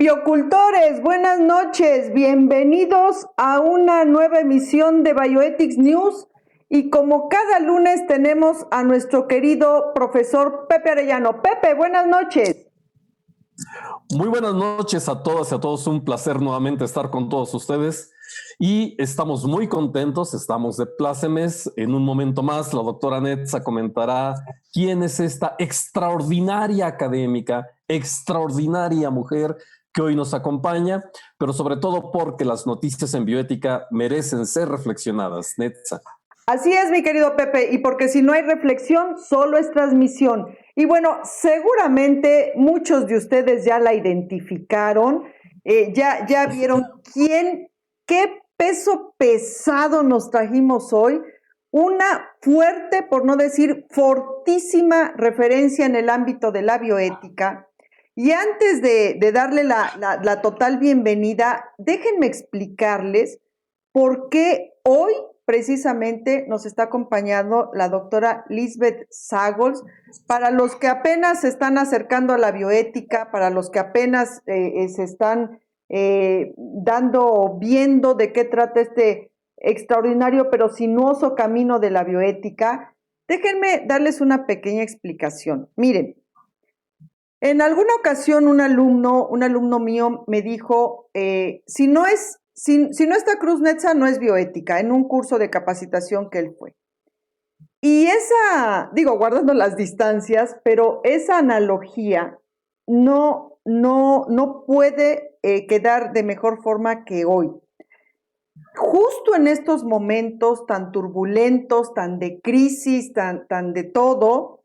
Biocultores, buenas noches, bienvenidos a una nueva emisión de Bioethics News y como cada lunes tenemos a nuestro querido profesor Pepe Arellano. Pepe, buenas noches. Muy buenas noches a todas y a todos, un placer nuevamente estar con todos ustedes y estamos muy contentos, estamos de plácemes. En un momento más la doctora Netza comentará quién es esta extraordinaria académica, extraordinaria mujer que hoy nos acompaña, pero sobre todo porque las noticias en bioética merecen ser reflexionadas. Netza. Así es, mi querido Pepe, y porque si no hay reflexión, solo es transmisión. Y bueno, seguramente muchos de ustedes ya la identificaron, ya vieron qué peso pesado nos trajimos hoy, una fuerte, por no decir fortísima referencia en el ámbito de la bioética. Y antes de darle la total bienvenida, déjenme explicarles por qué hoy precisamente nos está acompañando la doctora Lisbeth Sagols. Para los que apenas se están acercando a la bioética, para los que apenas se están viendo de qué trata este extraordinario pero sinuoso camino de la bioética, déjenme darles una pequeña explicación. Miren, en alguna ocasión un alumno mío me dijo, si no está Cruz Netza, no es bioética, en un curso de capacitación que él fue. Y guardando las distancias, pero esa analogía no puede quedar de mejor forma que hoy. Justo en estos momentos tan turbulentos, tan de crisis, tan de todo,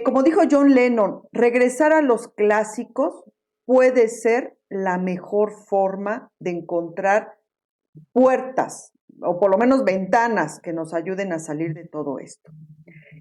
como dijo John Lennon, regresar a los clásicos puede ser la mejor forma de encontrar puertas, o por lo menos ventanas, que nos ayuden a salir de todo esto.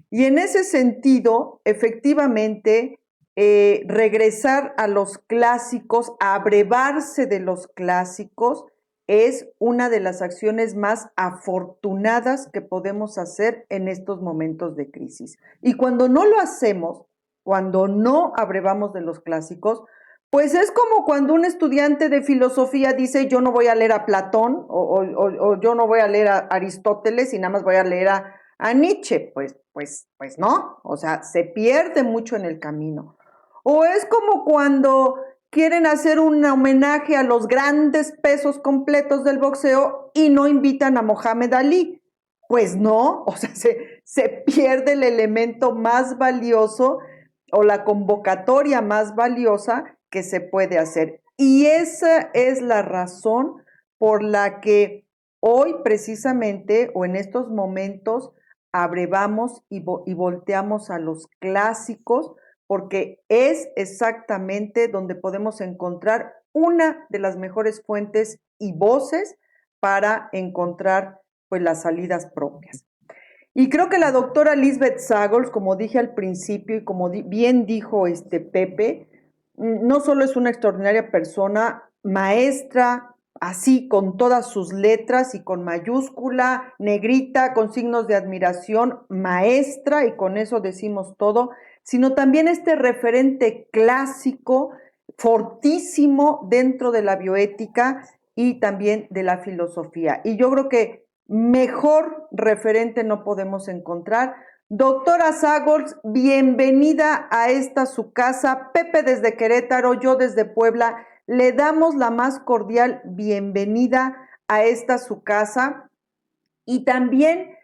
Y en ese sentido, efectivamente, regresar a los clásicos, abrevarse de los clásicos, es una de las acciones más afortunadas que podemos hacer en estos momentos de crisis. Y cuando no lo hacemos, cuando no abrevamos de los clásicos, pues es como cuando un estudiante de filosofía dice yo no voy a leer a Platón o yo no voy a leer a Aristóteles y nada más voy a leer a Nietzsche. Pues no, o sea, se pierde mucho en el camino. O es como cuando quieren hacer un homenaje a los grandes pesos completos del boxeo y no invitan a Mohamed Ali. Pues no, o sea, se pierde el elemento más valioso o la convocatoria más valiosa que se puede hacer. Y esa es la razón por la que hoy precisamente o en estos momentos abrevamos y volteamos a los clásicos, porque es exactamente donde podemos encontrar una de las mejores fuentes y voces para encontrar pues las salidas propias. Y creo que la doctora Lisbeth Sagols, como dije al principio y como bien dijo Pepe, no solo es una extraordinaria persona, maestra, así con todas sus letras y con mayúscula, negrita, con signos de admiración, maestra, y con eso decimos todo, sino también este referente clásico, fortísimo dentro de la bioética y también de la filosofía. Y yo creo que mejor referente no podemos encontrar. Doctora Sagols, bienvenida a esta su casa. Pepe desde Querétaro, yo desde Puebla. Le damos la más cordial bienvenida a esta su casa. Y también,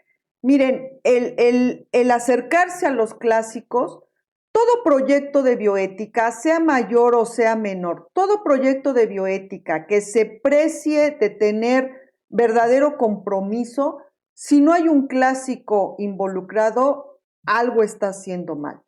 miren, el acercarse a los clásicos, todo proyecto de bioética, sea mayor o sea menor, todo proyecto de bioética que se precie de tener verdadero compromiso, si no hay un clásico involucrado, algo está haciendo mal.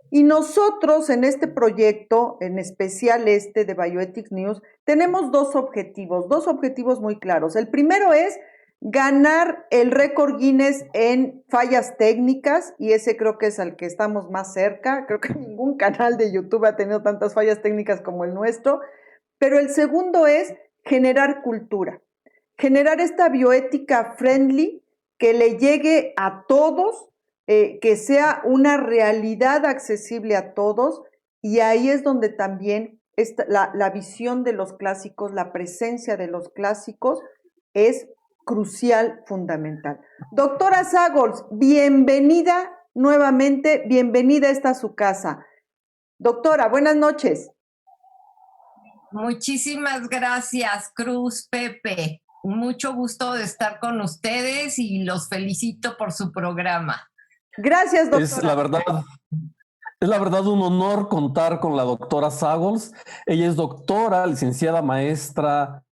Y nosotros en este proyecto, en especial de Bioethics News, tenemos dos objetivos muy claros. El primero es ganar el récord Guinness en fallas técnicas, y ese creo que es al que estamos más cerca. Creo que ningún canal de YouTube ha tenido tantas fallas técnicas como el nuestro. Pero el segundo es generar cultura, generar esta bioética friendly que le llegue a todos, que sea una realidad accesible a todos, y ahí es donde también la visión de los clásicos, la presencia de los clásicos es crucial, fundamental. Doctora Sagols, bienvenida nuevamente, bienvenida, esta a su casa. Doctora, buenas noches. Muchísimas gracias, Cruz, Pepe. Mucho gusto de estar con ustedes y los felicito por su programa. Gracias, doctora. Es la verdad un honor contar con la doctora Sagols. Ella es doctora, licenciada, maestra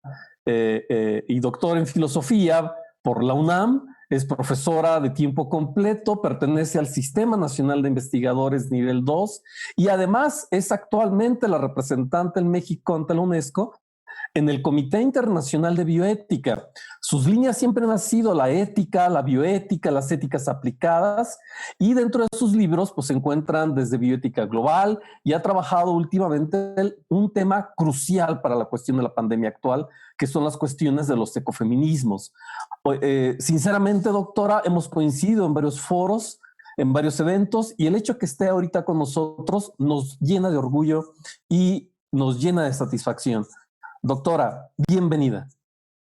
y doctora en filosofía por la UNAM. Es profesora de tiempo completo, pertenece al Sistema Nacional de Investigadores Nivel 2 y además es actualmente la representante en México ante la UNESCO en el Comité Internacional de Bioética. Sus líneas siempre han sido la ética, la bioética, las éticas aplicadas, y dentro de sus libros pues, se encuentran desde bioética global y ha trabajado últimamente un tema crucial para la cuestión de la pandemia actual, que son las cuestiones de los ecofeminismos. Sinceramente, doctora, hemos coincidido en varios foros, en varios eventos, y el hecho que esté ahorita con nosotros nos llena de orgullo y nos llena de satisfacción. Doctora, bienvenida.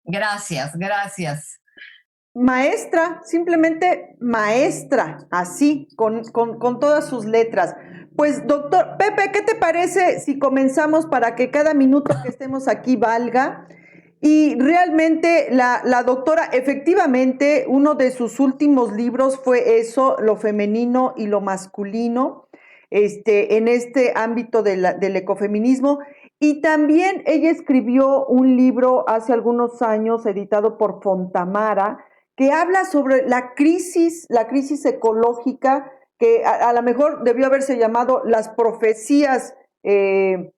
Gracias, gracias. Maestra, simplemente maestra, así, con todas sus letras. Pues, doctor Pepe, ¿qué te parece si comenzamos para que cada minuto que estemos aquí valga? Y realmente la doctora, efectivamente, uno de sus últimos libros fue eso, lo femenino y lo masculino, en este ámbito del ecofeminismo. Y también ella escribió un libro hace algunos años, editado por Fontamara, que habla sobre la crisis ecológica, que a lo mejor debió haberse llamado las profecías de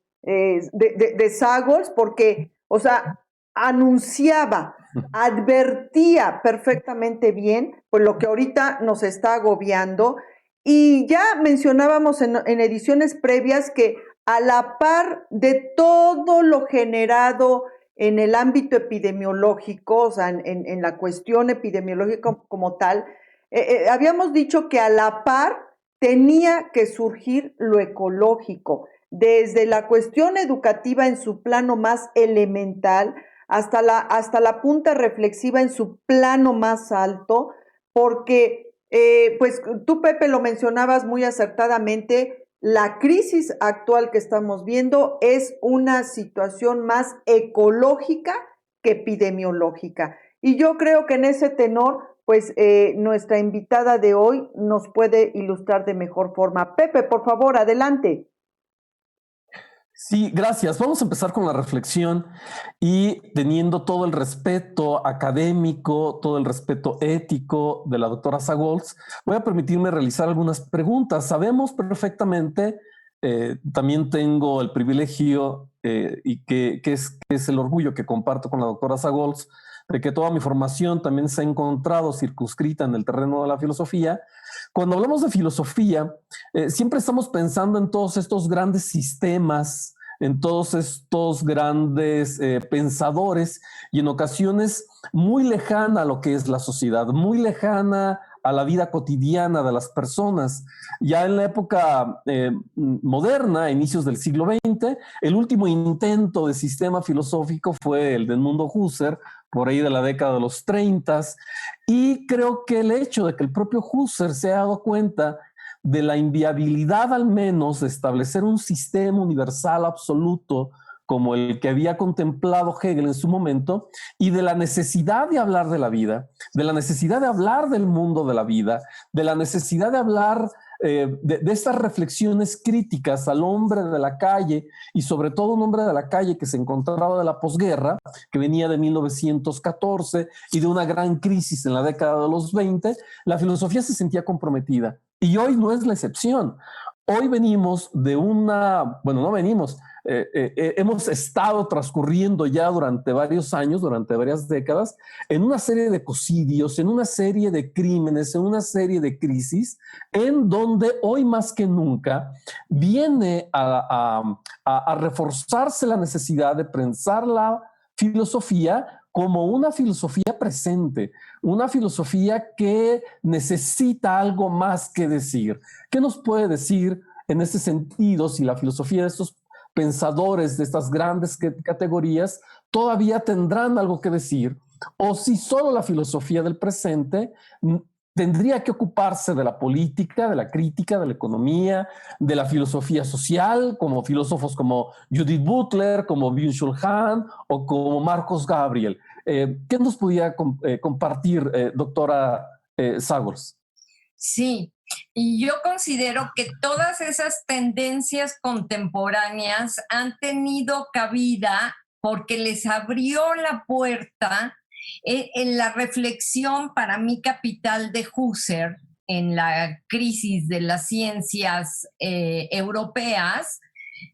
Sagols, porque, o sea, anunciaba, advertía perfectamente bien, pues lo que ahorita nos está agobiando. Y ya mencionábamos en ediciones previas que a la par de todo lo generado en el ámbito epidemiológico, o sea, en la cuestión epidemiológica como tal, habíamos dicho que a la par tenía que surgir lo ecológico, desde la cuestión educativa en su plano más elemental, hasta la punta reflexiva en su plano más alto, porque, pues tú, Pepe, lo mencionabas muy acertadamente. La crisis actual que estamos viendo es una situación más ecológica que epidemiológica. Y yo creo que en ese tenor, pues nuestra invitada de hoy nos puede ilustrar de mejor forma. Pepe, por favor, adelante. Sí, gracias. Vamos a empezar con la reflexión y teniendo todo el respeto académico, todo el respeto ético de la doctora Sagols, voy a permitirme realizar algunas preguntas. Sabemos perfectamente, también tengo el privilegio y que es el orgullo que comparto con la doctora Sagols, de que toda mi formación también se ha encontrado circunscrita en el terreno de la filosofía. Cuando hablamos de filosofía, siempre estamos pensando en todos estos grandes sistemas, en todos estos grandes pensadores, y en ocasiones muy lejana a lo que es la sociedad, muy lejana a la vida cotidiana de las personas. Ya en la época moderna, a inicios del siglo XX, el último intento de sistema filosófico fue el de Edmundo Husserl, por ahí de la década de los 30, y creo que el hecho de que el propio Husserl se ha dado cuenta de la inviabilidad al menos de establecer un sistema universal absoluto como el que había contemplado Hegel en su momento, y de la necesidad de hablar de la vida, de la necesidad de hablar del mundo de la vida, de la necesidad de hablar de estas reflexiones críticas al hombre de la calle, y sobre todo un hombre de la calle que se encontraba de la posguerra, que venía de 1914 y de una gran crisis en la década de los 20, la filosofía se sentía comprometida. Y hoy no es la excepción. Hoy venimos de hemos estado transcurriendo ya durante varios años, durante varias décadas, en una serie de ecocidios, en una serie de crímenes, en una serie de crisis, en donde hoy más que nunca viene a reforzarse la necesidad de pensar la filosofía como una filosofía presente, una filosofía que necesita algo más que decir. ¿Qué nos puede decir en ese sentido si la filosofía de estos pensadores de estas grandes categorías todavía tendrán algo que decir, o si solo la filosofía del presente tendría que ocuparse de la política, de la crítica, de la economía, de la filosofía social, como filósofos como Judith Butler, como Byung-Chul Han o como Marcos Gabriel. ¿Qué nos podía compartir, doctora Zagors? Sí, y yo considero que todas esas tendencias contemporáneas han tenido cabida porque les abrió la puerta en la reflexión para mí capital de Husserl en la crisis de las ciencias europeas,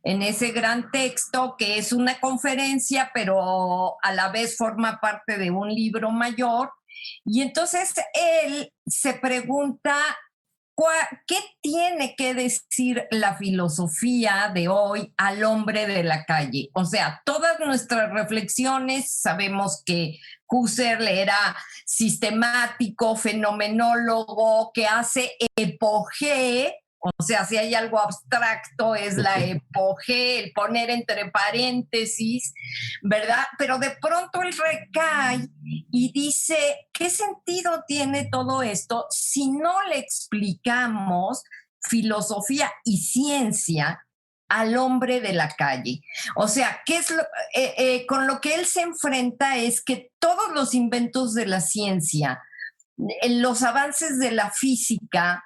en ese gran texto que es una conferencia, pero a la vez forma parte de un libro mayor. Y entonces él se pregunta, ¿qué tiene que decir la filosofía de hoy al hombre de la calle? O sea, todas nuestras reflexiones, sabemos que Husserl era sistemático, fenomenólogo, que hace epogé. O sea, si hay algo abstracto es la epogé, el poner entre paréntesis, ¿verdad? Pero de pronto él recae y dice, ¿qué sentido tiene todo esto si no le explicamos filosofía y ciencia al hombre de la calle? O sea, ¿qué es con lo que él se enfrenta es que todos los inventos de la ciencia, los avances de la física,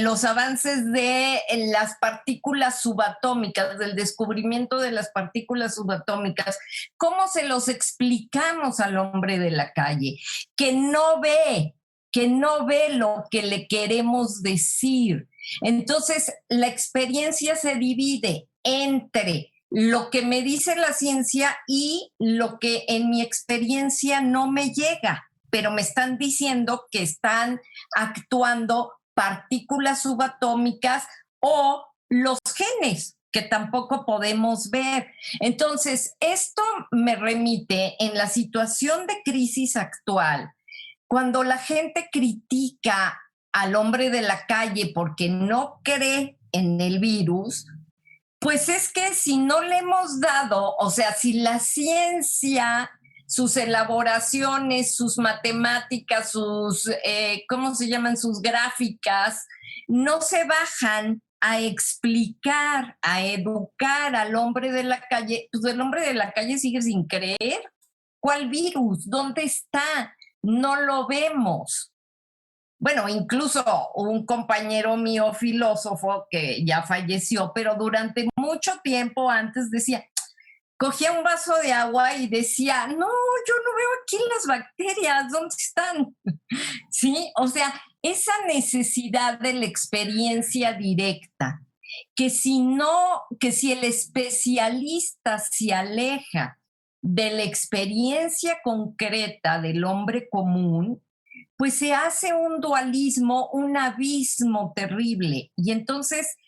los avances de las partículas subatómicas, del descubrimiento de las partículas subatómicas, ¿cómo se los explicamos al hombre de la calle? Que no ve lo que le queremos decir. Entonces, la experiencia se divide entre lo que me dice la ciencia y lo que en mi experiencia no me llega, pero me están diciendo que están actuando partículas subatómicas o los genes que tampoco podemos ver. Entonces, esto me remite en la situación de crisis actual, cuando la gente critica al hombre de la calle porque no cree en el virus, pues es que si no le hemos dado, o sea, si la ciencia, sus elaboraciones, sus matemáticas, sus, ¿cómo se llaman? Sus gráficas, no se bajan a explicar, a educar al hombre de la calle, pues el hombre de la calle sigue sin creer. ¿Cuál virus? ¿Dónde está? No lo vemos. Bueno, incluso un compañero mío filósofo que ya falleció, pero durante mucho tiempo antes decía, cogía un vaso de agua y decía, no, yo no veo aquí las bacterias, ¿dónde están? Sí, o sea, esa necesidad de la experiencia directa, que si el especialista se aleja de la experiencia concreta del hombre común, pues se hace un dualismo, un abismo terrible. Y entonces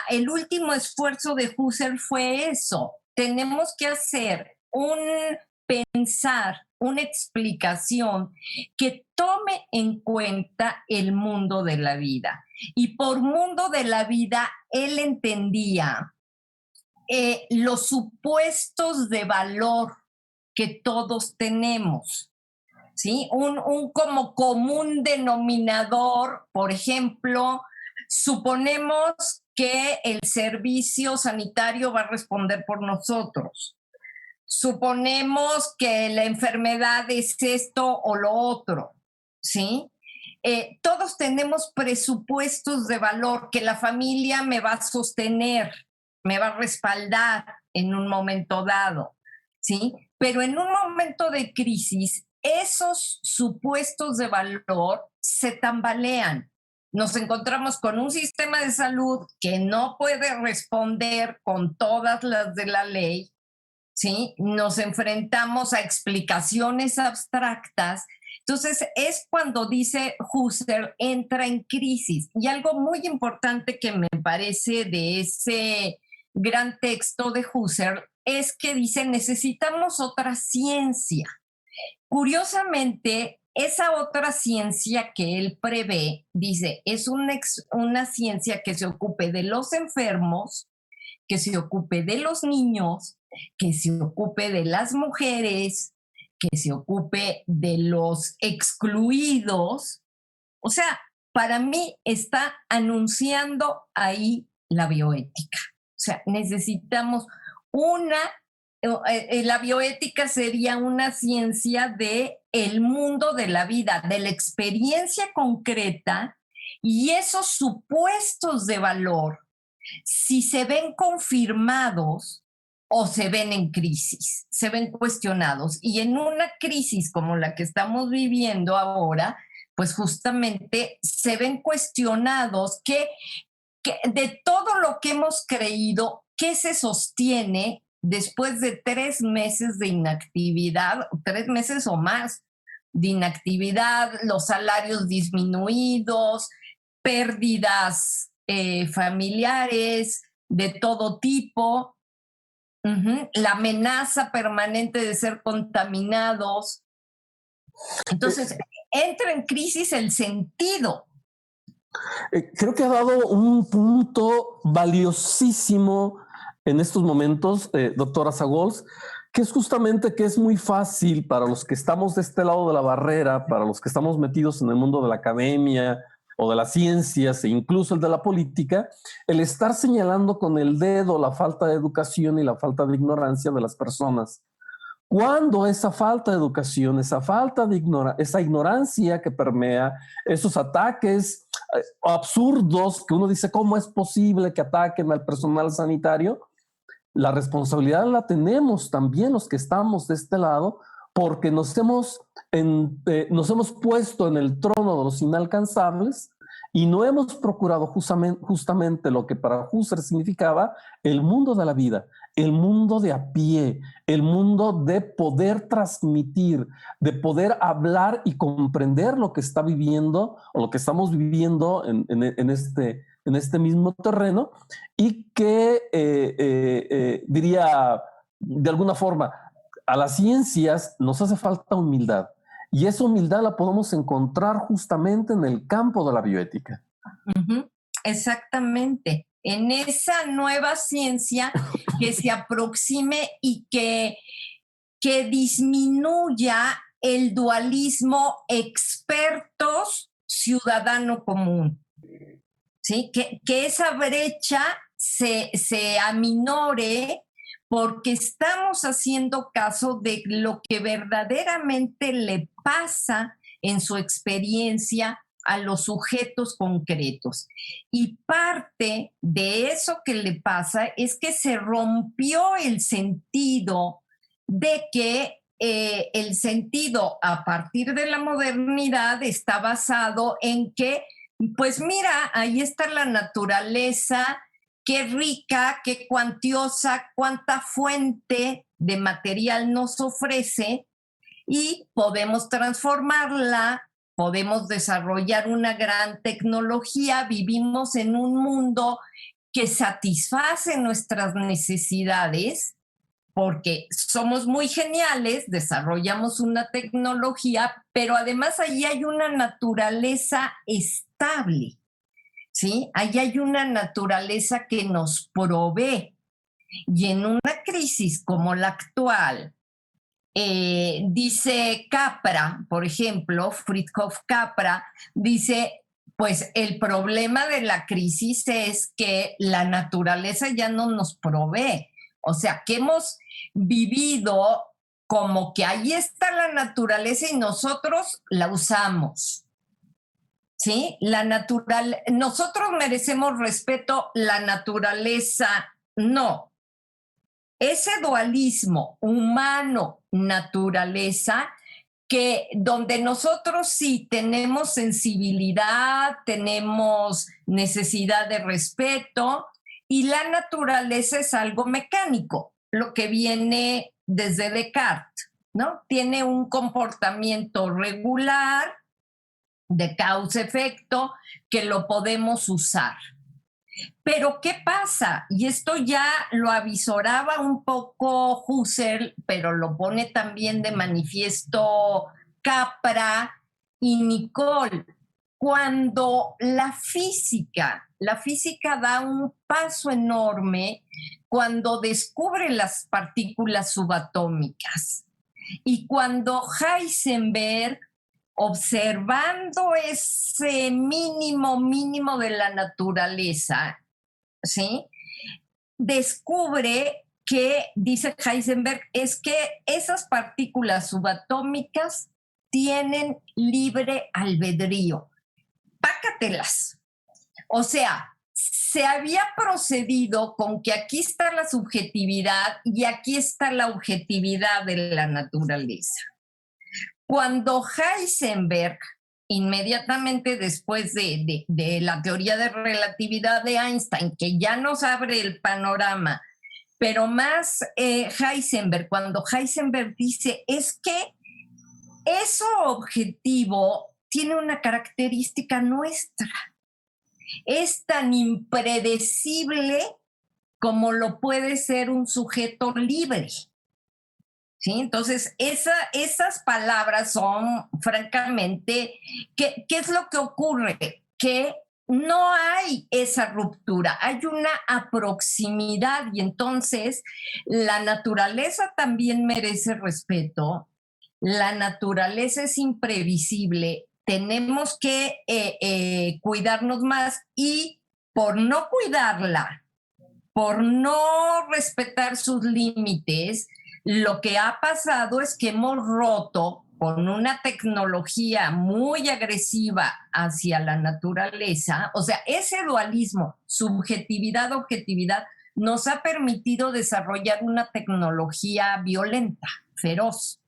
el último esfuerzo de Husserl fue eso. Tenemos que hacer pensar una explicación que tome en cuenta el mundo de la vida. Y por mundo de la vida, él entendía los supuestos de valor que todos tenemos. ¿Sí? Un como común denominador, por ejemplo, suponemos que el servicio sanitario va a responder por nosotros. Suponemos que la enfermedad es esto o lo otro, ¿sí? Todos tenemos presupuestos de valor, que la familia me va a sostener, me va a respaldar en un momento dado, ¿sí? Pero en un momento de crisis, esos supuestos de valor se tambalean. Nos encontramos con un sistema de salud que no puede responder con todas las de la ley, ¿sí? Nos enfrentamos a explicaciones abstractas. Entonces, es cuando dice Husserl, entra en crisis. Y algo muy importante que me parece de ese gran texto de Husserl es que dice, necesitamos otra ciencia. Curiosamente, esa otra ciencia que él prevé, dice, es una ciencia que se ocupe de los enfermos, que se ocupe de los niños, que se ocupe de las mujeres, que se ocupe de los excluidos. O sea, para mí está anunciando ahí la bioética. O sea, necesitamos la bioética sería una ciencia de el mundo de la vida, de la experiencia concreta y esos supuestos de valor, si se ven confirmados o se ven en crisis, se ven cuestionados. Y en una crisis como la que estamos viviendo ahora, pues justamente se ven cuestionados que de todo lo que hemos creído, ¿qué se sostiene después de 3 meses de inactividad, 3 meses o más de inactividad, los salarios disminuidos, pérdidas familiares de todo tipo, la amenaza permanente de ser contaminados? Entonces, entra en crisis el sentido. Creo que ha dado un punto valiosísimo en estos momentos, doctora Sagols, que es justamente que es muy fácil para los que estamos de este lado de la barrera, para los que estamos metidos en el mundo de la academia o de las ciencias e incluso el de la política, el estar señalando con el dedo la falta de educación y la falta de ignorancia de las personas. Cuando esa falta de educación, esa ignorancia que permea, esos ataques absurdos que uno dice, ¿cómo es posible que ataquen al personal sanitario? La responsabilidad la tenemos también los que estamos de este lado, porque nos hemos puesto en el trono de los inalcanzables y no hemos procurado justamente lo que para Husserl significaba el mundo de la vida, el mundo de a pie, el mundo de poder transmitir, de poder hablar y comprender lo que está viviendo o lo que estamos viviendo en este mismo terreno, y que diría de alguna forma, a las ciencias nos hace falta humildad, y esa humildad la podemos encontrar justamente en el campo de la bioética. Exactamente, en esa nueva ciencia que se aproxime y que disminuya el dualismo expertos ciudadano común, ¿sí? Que esa brecha se aminore, porque estamos haciendo caso de lo que verdaderamente le pasa en su experiencia a los sujetos concretos. Y parte de eso que le pasa es que se rompió el sentido de que el sentido a partir de la modernidad está basado en que, pues mira, ahí está la naturaleza, qué rica, qué cuantiosa, cuánta fuente de material nos ofrece y podemos transformarla, podemos desarrollar una gran tecnología, vivimos en un mundo que satisface nuestras necesidades porque somos muy geniales, desarrollamos una tecnología, pero además ahí hay una naturaleza estable. ¿Sí? Ahí hay una naturaleza que nos provee. Y en una crisis como la actual, dice Capra, por ejemplo, Fritjof Capra, dice, pues el problema de la crisis es que la naturaleza ya no nos provee. O sea, que hemos vivido como que ahí está la naturaleza y nosotros la usamos. ¿Sí? Nosotros merecemos respeto, la naturaleza no. Ese dualismo humano-naturaleza, que donde nosotros sí tenemos sensibilidad, tenemos necesidad de respeto, y la naturaleza es algo mecánico, lo que viene desde Descartes, ¿no? Tiene un comportamiento regular, de causa-efecto, que lo podemos usar. Pero ¿qué pasa? Y esto ya lo avisoraba un poco Husserl, pero lo pone también de manifiesto Capra y Nicole. Cuando la física la física da un paso enorme cuando descubre las partículas subatómicas y cuando Heisenberg, observando ese mínimo de la naturaleza, ¿sí?, descubre que, dice Heisenberg, es que esas partículas subatómicas tienen libre albedrío. Pácatelas. O sea, se había procedido con que aquí está la subjetividad y aquí está la objetividad de la naturaleza. Cuando Heisenberg, inmediatamente después de la teoría de relatividad de Einstein, que ya nos abre el panorama, pero más Heisenberg, cuando Heisenberg dice, es que eso objetivo tiene una característica nuestra. Es tan impredecible como lo puede ser un sujeto libre. ¿Sí? Entonces, esas palabras son, francamente, ¿qué es lo que ocurre? Que no hay esa ruptura, hay una aproximidad y entonces la naturaleza también merece respeto, la naturaleza es imprevisible, tenemos que cuidarnos más y por no cuidarla, por no respetar sus límites, lo que ha pasado es que hemos roto con una tecnología muy agresiva hacia la naturaleza, o sea, ese dualismo, subjetividad, objetividad, nos ha permitido desarrollar una tecnología violenta, feroz.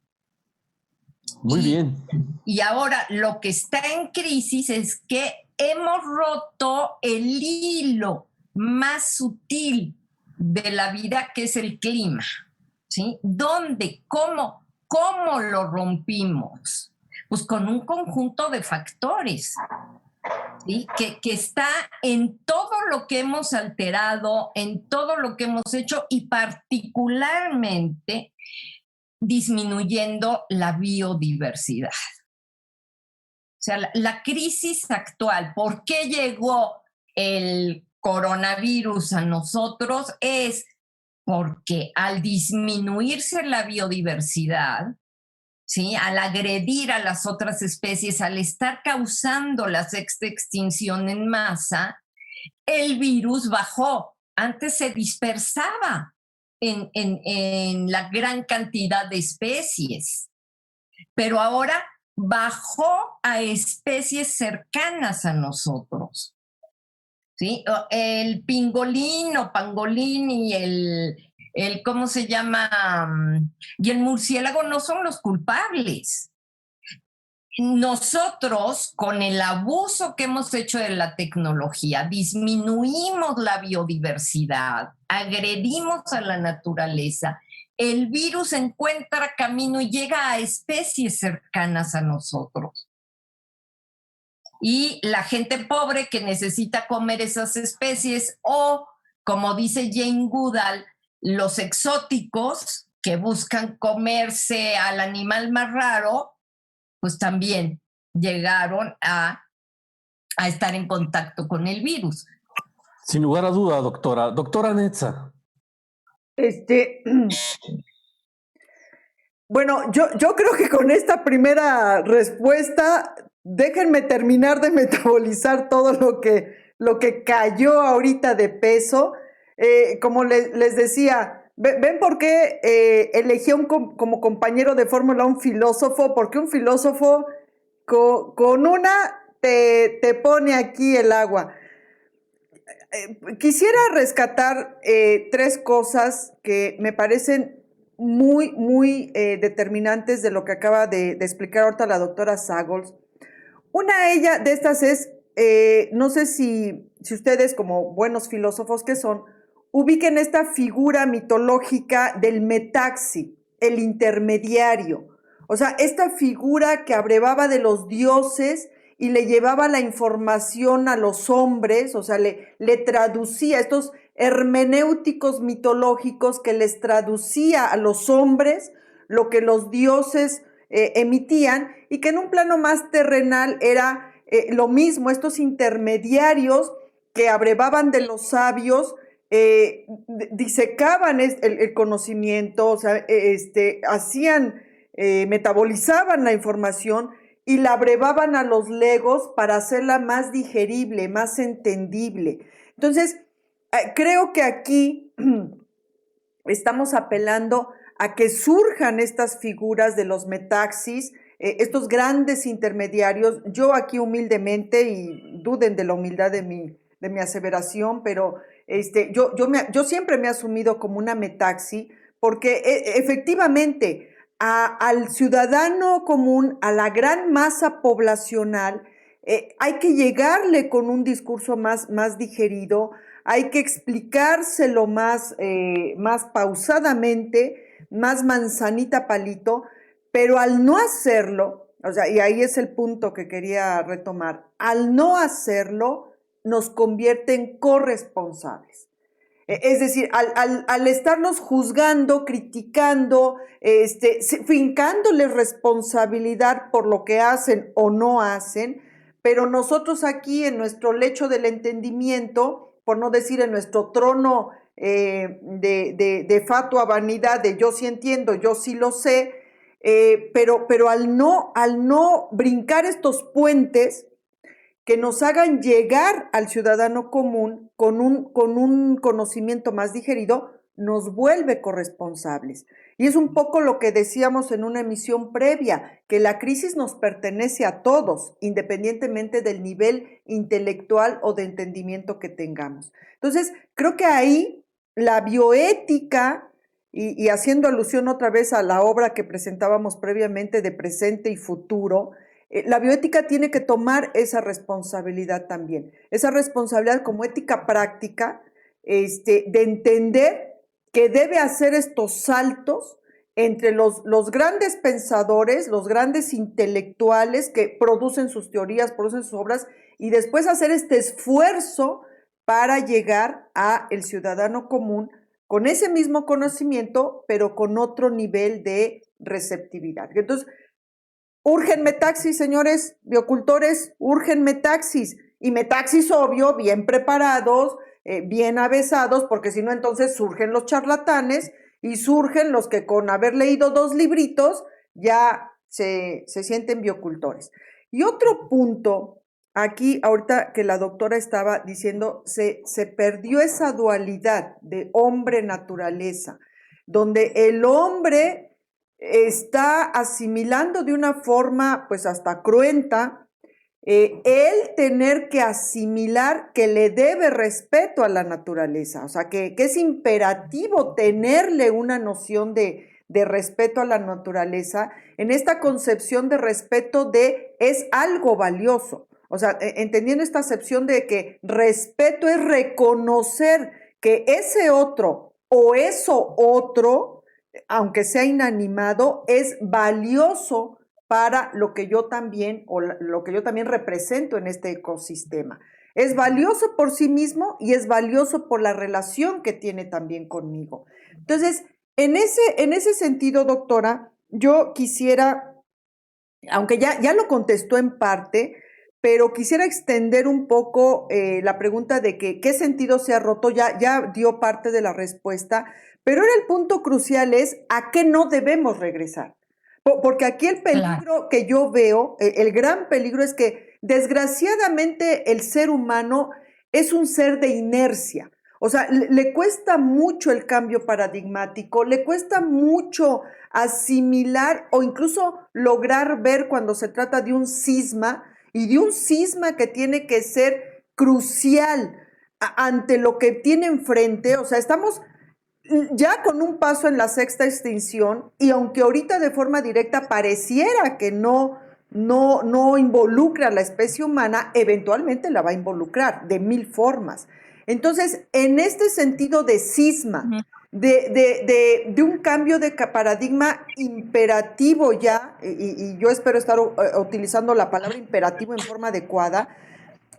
Muy bien. Y ahora lo que está en crisis es que hemos roto el hilo más sutil de la vida, que es el clima. ¿Sí? ¿Dónde? ¿Cómo lo rompimos? Pues con un conjunto de factores, ¿sí? Que está en todo lo que hemos alterado, en todo lo que hemos hecho y particularmente disminuyendo la biodiversidad. O sea, la crisis actual, ¿por qué llegó el coronavirus a nosotros? Es porque al disminuirse la biodiversidad, ¿sí?, al agredir a las otras especies, al estar causando la sexta extinción en masa, el virus bajó. Antes se dispersaba en la gran cantidad de especies, pero ahora bajó a especies cercanas a nosotros. ¿Sí? El pingolín o pangolín y el ¿cómo se llama? Y el murciélago no son los culpables. Nosotros, con el abuso que hemos hecho de la tecnología, disminuimos la biodiversidad, agredimos a la naturaleza, el virus encuentra camino y llega a especies cercanas a nosotros. Y la gente pobre que necesita comer esas especies o, como dice Jane Goodall, los exóticos que buscan comerse al animal más raro, pues también llegaron a estar en contacto con el virus. Sin lugar a duda, doctora. Doctora Netza. Bueno, yo creo que con esta primera respuesta, déjenme terminar de metabolizar todo lo que cayó ahorita de peso. Como les decía, ¿ven por qué elegí como compañero de fórmula un filósofo? Porque un filósofo con una te pone aquí el agua. Quisiera rescatar 3 cosas que me parecen muy determinantes de lo que acaba de explicar ahorita la doctora Sagols. Una de estas es, no sé si ustedes, como buenos filósofos que son, ubiquen esta figura mitológica del metaxi, el intermediario. O sea, esta figura que abrevaba de los dioses y le llevaba la información a los hombres, o sea, le traducía estos hermenéuticos mitológicos que les traducía a los hombres lo que los dioses emitían, y que en un plano más terrenal era lo mismo, estos intermediarios que abrevaban de los sabios, disecaban el conocimiento, o sea, hacían, metabolizaban la información y la abrevaban a los legos para hacerla más digerible, más entendible. Entonces, creo que aquí estamos apelando a que surjan estas figuras de los metaxis, estos grandes intermediarios. Yo aquí humildemente, y duden de la humildad de mi aseveración, pero yo siempre me he asumido como una metaxi, porque efectivamente al ciudadano común, a la gran masa poblacional, hay que llegarle con un discurso más digerido, hay que explicárselo más pausadamente, más manzanita palito, pero al no hacerlo, o sea, y ahí es el punto que quería retomar, al no hacerlo nos convierte en corresponsables. Es decir, al estarnos juzgando, criticando, fincándoles responsabilidad por lo que hacen o no hacen, pero nosotros aquí en nuestro lecho del entendimiento, por no decir en nuestro trono de fatua vanidad, de yo sí entiendo, yo sí lo sé, pero al no brincar estos puentes que nos hagan llegar al ciudadano común con un conocimiento más digerido, nos vuelve corresponsables. Y es un poco lo que decíamos en una emisión previa, que la crisis nos pertenece a todos, independientemente del nivel intelectual o de entendimiento que tengamos. Entonces, creo que ahí la bioética, y haciendo alusión otra vez a la obra que presentábamos previamente de presente y futuro, la bioética tiene que tomar esa responsabilidad también, esa responsabilidad como ética práctica, de entender que debe hacer estos saltos entre los grandes pensadores, los grandes intelectuales que producen sus teorías, producen sus obras, y después hacer este esfuerzo para llegar al ciudadano común con ese mismo conocimiento, pero con otro nivel de receptividad. Entonces, urgen metaxis, señores biocultores, urgen metaxis, y metaxis obvio, bien preparados, bien avesados, porque si no entonces surgen los charlatanes y surgen los que con haber leído 2 libritos ya se sienten biocultores. Y otro punto, aquí ahorita que la doctora estaba diciendo, se perdió esa dualidad de hombre-naturaleza, donde el hombre está asimilando de una forma pues hasta cruenta el tener que asimilar que le debe respeto a la naturaleza, o sea que es imperativo tenerle una noción de respeto a la naturaleza, en esta concepción de respeto de es algo valioso, o sea, entendiendo esta acepción de que respeto es reconocer que ese otro o eso otro, aunque sea inanimado, es valioso para lo que yo también, o lo que yo también represento en este ecosistema. Es valioso por sí mismo y es valioso por la relación que tiene también conmigo. Entonces, en ese sentido, doctora, yo quisiera, aunque ya lo contestó en parte, pero quisiera extender un poco la pregunta de que qué sentido se ha roto, ya dio parte de la respuesta, pero ahora el punto crucial es a qué no debemos regresar. Porque aquí el peligro que yo veo, el gran peligro es que desgraciadamente el ser humano es un ser de inercia. O sea, le cuesta mucho el cambio paradigmático, le cuesta mucho asimilar o incluso lograr ver cuando se trata de un cisma, y de un cisma que tiene que ser crucial ante lo que tiene enfrente. O sea, estamos ya con un paso en la 6ª extinción, y aunque ahorita de forma directa pareciera que no involucra a la especie humana, eventualmente la va a involucrar de 1000 formas. Entonces, en este sentido de cisma, de un cambio de paradigma imperativo ya, y yo espero estar utilizando la palabra imperativo en forma adecuada,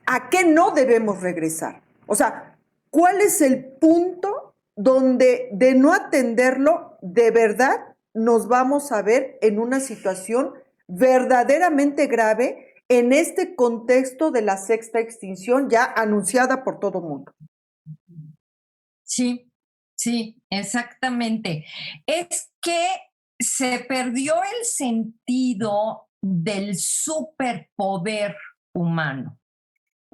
¿a qué no debemos regresar? O sea, ¿cuál es el punto donde de no atenderlo, de verdad nos vamos a ver en una situación verdaderamente grave en este contexto de la sexta extinción ya anunciada por todo el mundo. Sí, sí, exactamente. Es que se perdió el sentido del superpoder humano.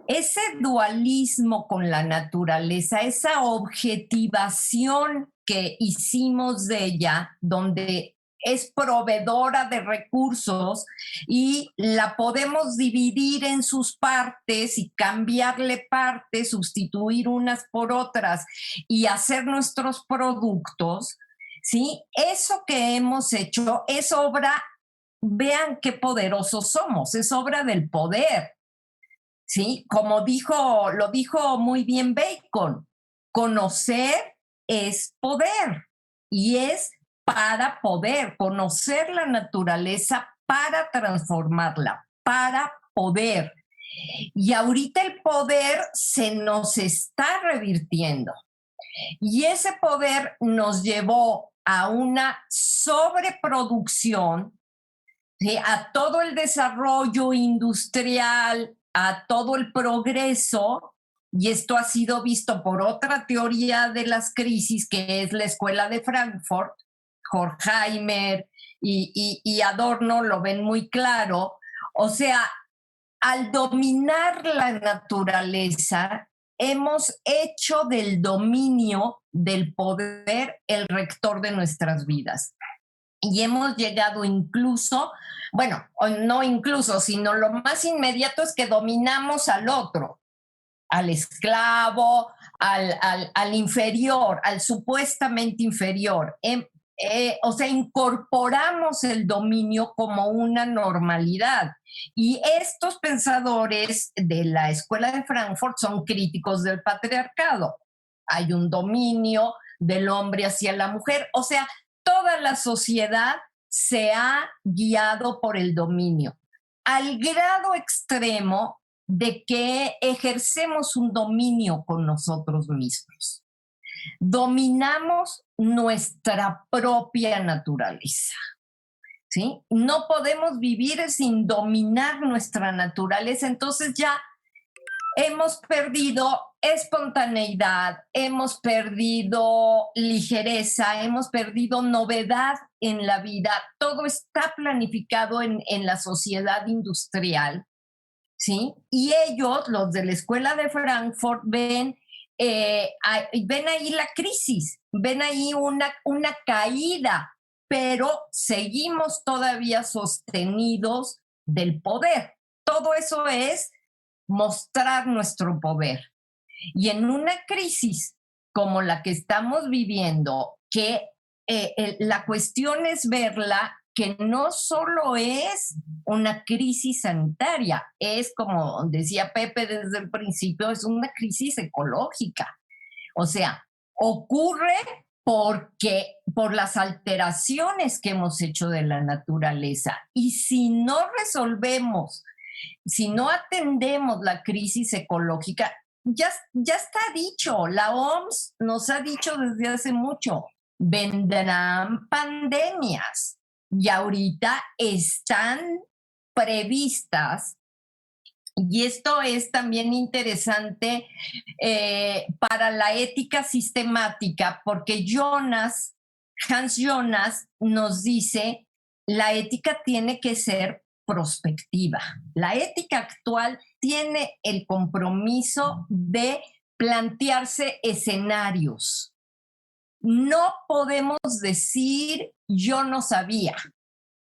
Ese dualismo con la naturaleza, esa objetivación que hicimos de ella, donde es proveedora de recursos y la podemos dividir en sus partes y cambiarle partes, sustituir unas por otras y hacer nuestros productos, ¿sí? Eso que hemos hecho es obra, vean qué poderosos somos, es obra del poder. ¿Sí? Como lo dijo muy bien Bacon, conocer es poder y es para poder conocer la naturaleza para transformarla, para poder. Y ahorita el poder se nos está revirtiendo. Y ese poder nos llevó a una sobreproducción, ¿sí? A todo el desarrollo industrial, a todo el progreso, y esto ha sido visto por otra teoría de las crisis, que es la Escuela de Frankfurt, Horkheimer y Adorno lo ven muy claro. O sea, al dominar la naturaleza, hemos hecho del dominio del poder el rector de nuestras vidas. Y hemos llegado incluso, bueno, no incluso, sino lo más inmediato es que dominamos al otro, al esclavo, al inferior, al supuestamente inferior. O sea, incorporamos el dominio como una normalidad. Y estos pensadores de la Escuela de Frankfurt son críticos del patriarcado. Hay un dominio del hombre hacia la mujer. O sea, toda la sociedad se ha guiado por el dominio, al grado extremo de que ejercemos un dominio con nosotros mismos. Dominamos nuestra propia naturaleza, ¿sí? No podemos vivir sin dominar nuestra naturaleza, entonces ya hemos perdido espontaneidad, hemos perdido ligereza, hemos perdido novedad en la vida. Todo está planificado en la sociedad industrial, ¿sí? Y ellos, los de la Escuela de Frankfurt, ven ahí la crisis, ven ahí una caída, pero seguimos todavía sostenidos del poder. Todo eso es mostrar nuestro poder. Y en una crisis como la que estamos viviendo, que la cuestión es verla que no solo es una crisis sanitaria, es, como decía Pepe desde el principio, es una crisis ecológica. O sea, ocurre por las alteraciones que hemos hecho de la naturaleza. Y si no resolvemos, si no atendemos la crisis ecológica, ya está dicho, la OMS nos ha dicho desde hace mucho, vendrán pandemias y ahorita están previstas. Y esto es también interesante para la ética sistemática, porque Hans Jonas nos dice, la ética tiene que ser prospectiva. La ética actual tiene el compromiso de plantearse escenarios. No podemos decir yo no sabía,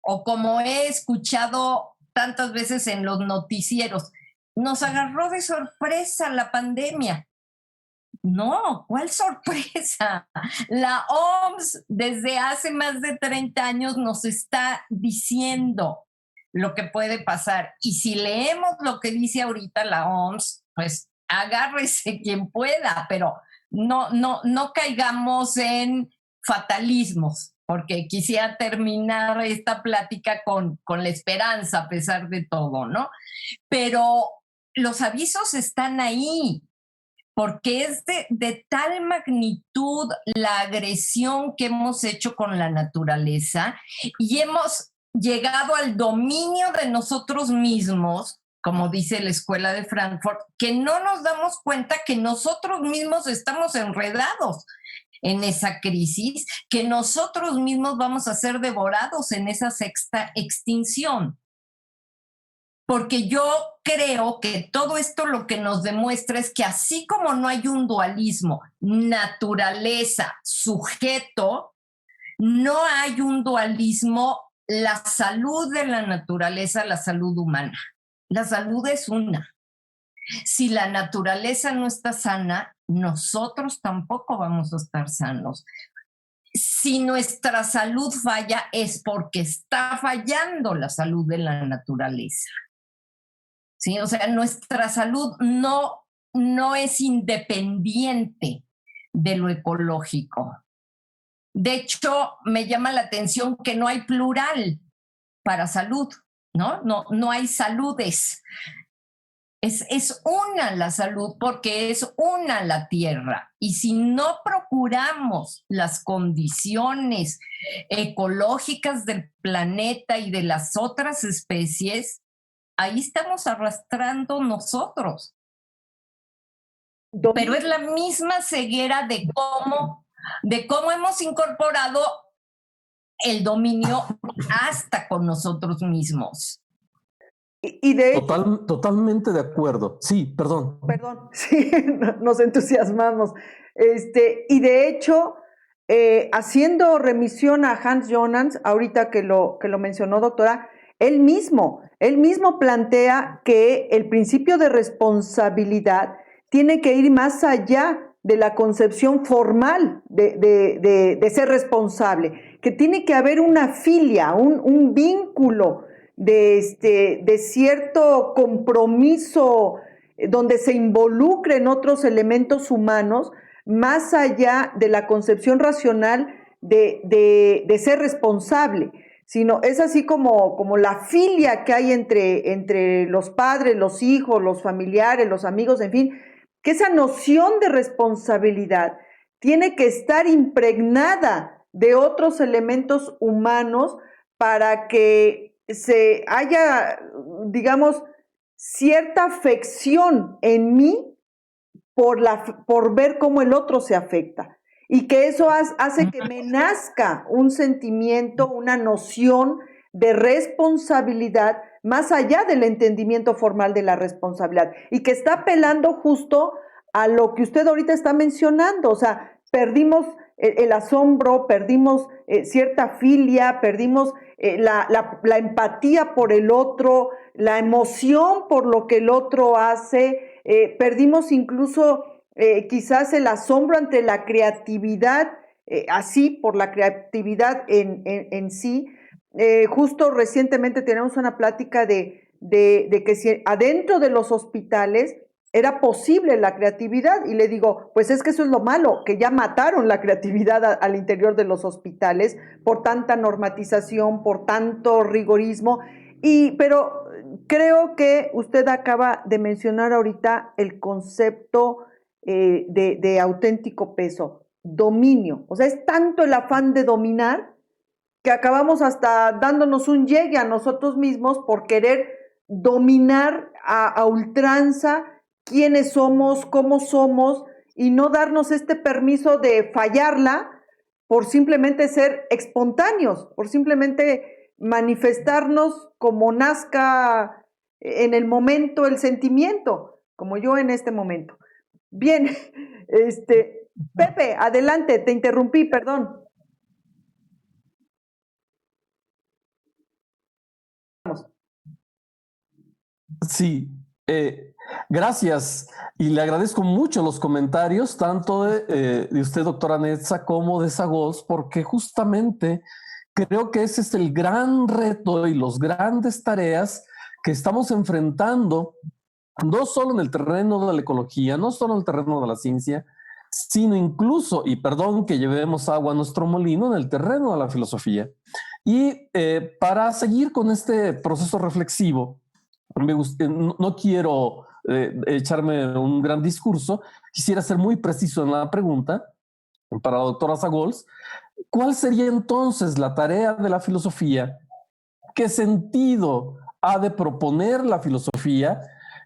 o como he escuchado tantas veces en los noticieros, nos agarró de sorpresa la pandemia. No, ¿cuál sorpresa? La OMS desde hace más de 30 años nos está diciendo lo que puede pasar. Y si leemos lo que dice ahorita la OMS, pues agárrese quien pueda, pero no caigamos en fatalismos, porque quisiera terminar esta plática con la esperanza a pesar de todo, ¿no? Pero los avisos están ahí, porque es de tal magnitud la agresión que hemos hecho con la naturaleza y hemos llegado al dominio de nosotros mismos como dice la Escuela de Frankfurt, que no nos damos cuenta que nosotros mismos estamos enredados en esa crisis, que nosotros mismos vamos a ser devorados en esa sexta extinción. Porque yo creo que todo esto lo que nos demuestra es que así como no hay un dualismo naturaleza, sujeto, no hay un dualismo la salud de la naturaleza, la salud humana. La salud es una. Si la naturaleza no está sana, nosotros tampoco vamos a estar sanos. Si nuestra salud falla, es porque está fallando la salud de la naturaleza. ¿Sí? O sea, nuestra salud no es independiente de lo ecológico. De hecho, me llama la atención que no hay plural para salud, ¿no? No hay saludes. Es una la salud porque es una la tierra. Y si no procuramos las condiciones ecológicas del planeta y de las otras especies, ahí estamos arrastrando nosotros. Pero es la misma ceguera de cómo hemos incorporado el dominio hasta con nosotros mismos. Y de hecho, totalmente de acuerdo. Sí, perdón. Perdón, sí, nos entusiasmamos. Y de hecho, haciendo remisión a Hans Jonas, ahorita que lo mencionó, doctora, él mismo plantea que el principio de responsabilidad tiene que ir más allá de la concepción formal de ser responsable, que tiene que haber una filia, un vínculo de cierto compromiso donde se involucren otros elementos humanos, más allá de la concepción racional de ser responsable, sino es así como la filia que hay entre los padres, los hijos, los familiares, los amigos, en fin, que esa noción de responsabilidad tiene que estar impregnada de otros elementos humanos para que se haya, digamos, cierta afección en mí por ver cómo el otro se afecta. Y que eso hace que me nazca un sentimiento, una noción de responsabilidad más allá del entendimiento formal de la responsabilidad. Y que está apelando justo a lo que usted ahorita está mencionando. O sea, perdimos el asombro, perdimos cierta filia, perdimos la empatía por el otro, la emoción por lo que el otro hace, perdimos incluso quizás el asombro ante la creatividad, así por la creatividad en sí. Justo recientemente tenemos una plática de que si adentro de los hospitales era posible la creatividad, y le digo, pues es que eso es lo malo, que ya mataron la creatividad al interior de los hospitales por tanta normatización, por tanto rigorismo, pero creo que usted acaba de mencionar ahorita el concepto de auténtico peso, dominio. O sea, es tanto el afán de dominar que acabamos hasta dándonos un llegue a nosotros mismos por querer dominar a ultranza quiénes somos, cómo somos, y no darnos este permiso de fallarla por simplemente ser espontáneos, por simplemente manifestarnos como nazca en el momento el sentimiento, como yo en este momento. Bien, Pepe, adelante, te interrumpí, perdón. Sí, gracias. Y le agradezco mucho los comentarios, tanto de usted, doctora Netza, como de Sagols, porque justamente creo que ese es el gran reto y las grandes tareas que estamos enfrentando, no solo en el terreno de la ecología, no solo en el terreno de la ciencia, sino incluso, y perdón que llevemos agua a nuestro molino, en el terreno de la filosofía. Y para seguir con este proceso reflexivo, no quiero echarme un gran discurso, quisiera ser muy preciso en la pregunta para la doctora Sagols. ¿Cuál sería entonces la tarea de la filosofía? ¿Qué sentido ha de proponer la filosofía.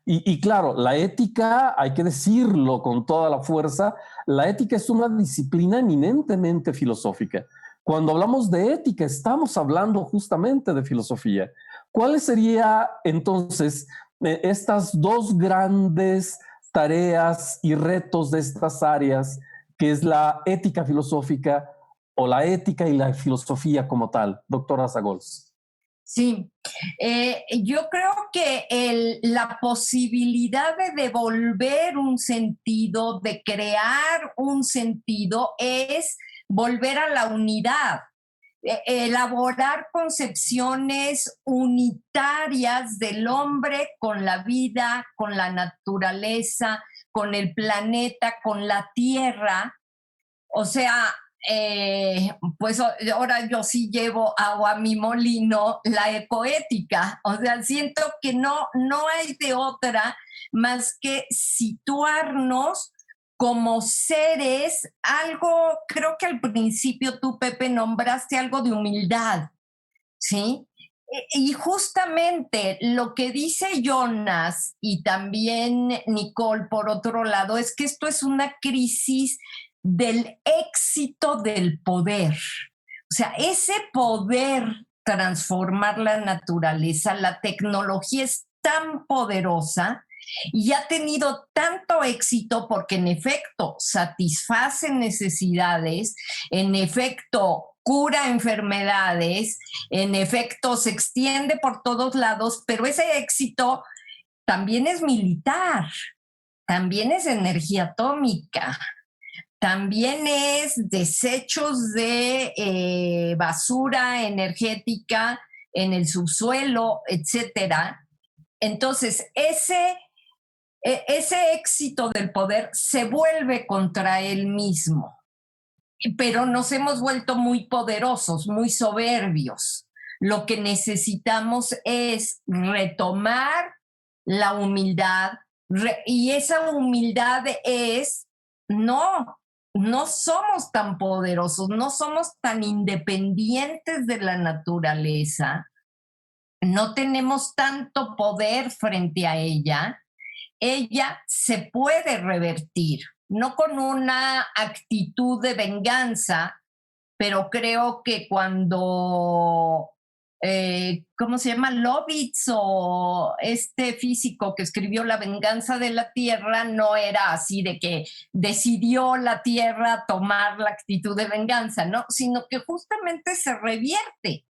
Y claro, la ética, hay que decirlo con toda la fuerza, la ética es una disciplina eminentemente filosófica. Cuando hablamos de ética, estamos hablando justamente de filosofía. ¿Cuáles serían entonces estas dos grandes tareas y retos de estas áreas, que es la ética filosófica o la ética y la filosofía como tal, doctora Zagols? Sí, yo creo que la posibilidad de devolver un sentido, de crear un sentido, es volver a la unidad, elaborar concepciones unitarias del hombre con la vida, con la naturaleza, con el planeta, con la tierra. O sea, pues ahora yo sí llevo agua a mi molino, la ecoética. O sea, siento que no hay de otra más que situarnos como seres, algo, creo que al principio tú, Pepe, nombraste algo de humildad, ¿sí? Y justamente lo que dice Jonas y también Nicole, por otro lado, es que esto es una crisis del éxito del poder. O sea, ese poder transformar la naturaleza, la tecnología es tan poderosa y ha tenido tanto éxito porque en efecto satisface necesidades, en efecto cura enfermedades, en efecto se extiende por todos lados, pero ese éxito también es militar, también es energía atómica, también es desechos de basura energética en el subsuelo, etcétera. Entonces, ese éxito del poder se vuelve contra él mismo, pero nos hemos vuelto muy poderosos, muy soberbios. Lo que necesitamos es retomar la humildad, y esa humildad es, no somos tan poderosos, no somos tan independientes de la naturaleza, no tenemos tanto poder frente a ella. Ella se puede revertir, no con una actitud de venganza, pero creo que cuando, ¿cómo se llama? Lovitz, o este físico que escribió La venganza de la Tierra, no era así de que decidió la Tierra tomar la actitud de venganza, ¿no? Sino que justamente se revierte.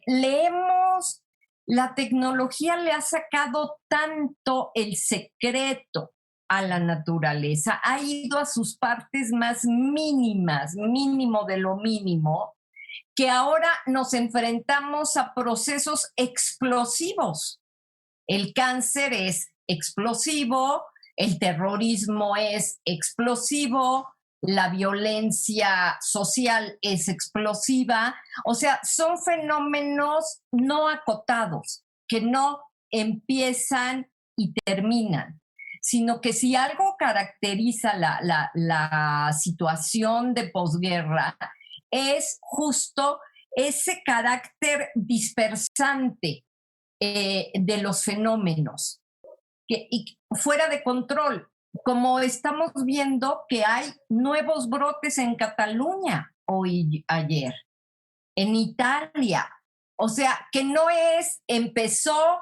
Leemos, la tecnología le ha sacado tanto el secreto a la naturaleza, ha ido a sus partes más mínimas, mínimo de lo mínimo, que ahora nos enfrentamos a procesos explosivos. El cáncer es explosivo, el terrorismo es explosivo, la violencia social es explosiva. O sea, son fenómenos no acotados, que no empiezan y terminan, sino que si algo caracteriza la situación de posguerra es justo ese carácter dispersante de los fenómenos, y fuera de control, como estamos viendo que hay nuevos brotes en Cataluña hoy, ayer, en Italia. O sea, que no es, empezó,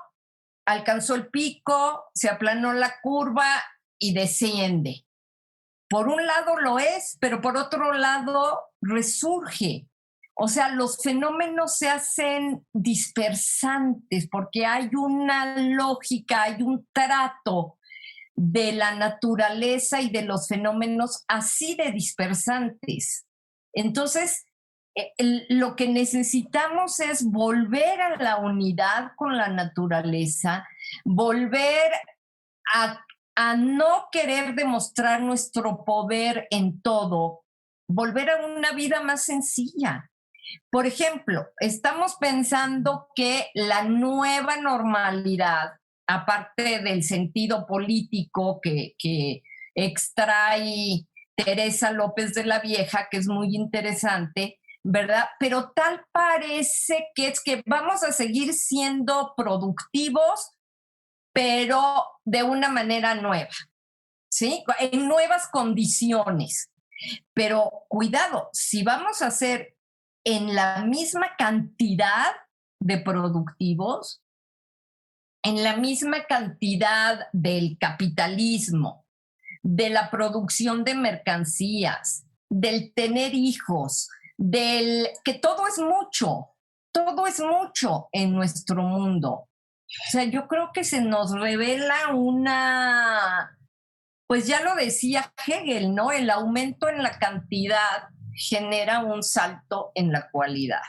alcanzó el pico, se aplanó la curva y desciende. Por un lado lo es, pero por otro lado resurge. O sea, los fenómenos se hacen dispersantes porque hay una lógica, hay un trato de la naturaleza y de los fenómenos así de dispersantes. Entonces, lo que necesitamos es volver a la unidad con la naturaleza, volver a no querer demostrar nuestro poder en todo, volver a una vida más sencilla. Por ejemplo, estamos pensando que la nueva normalidad, aparte del sentido político que extrae Teresa López de la Vieja, que es muy interesante, ¿verdad? Pero tal parece que es que vamos a seguir siendo productivos, pero de una manera nueva, ¿sí? En nuevas condiciones. Pero cuidado, si vamos a hacer en la misma cantidad de productivos, en la misma cantidad del capitalismo, de la producción de mercancías, del tener hijos, del que todo es mucho en nuestro mundo. O sea, yo creo que se nos revela pues ya lo decía Hegel, ¿no? El aumento en la cantidad genera un salto en la cualidad.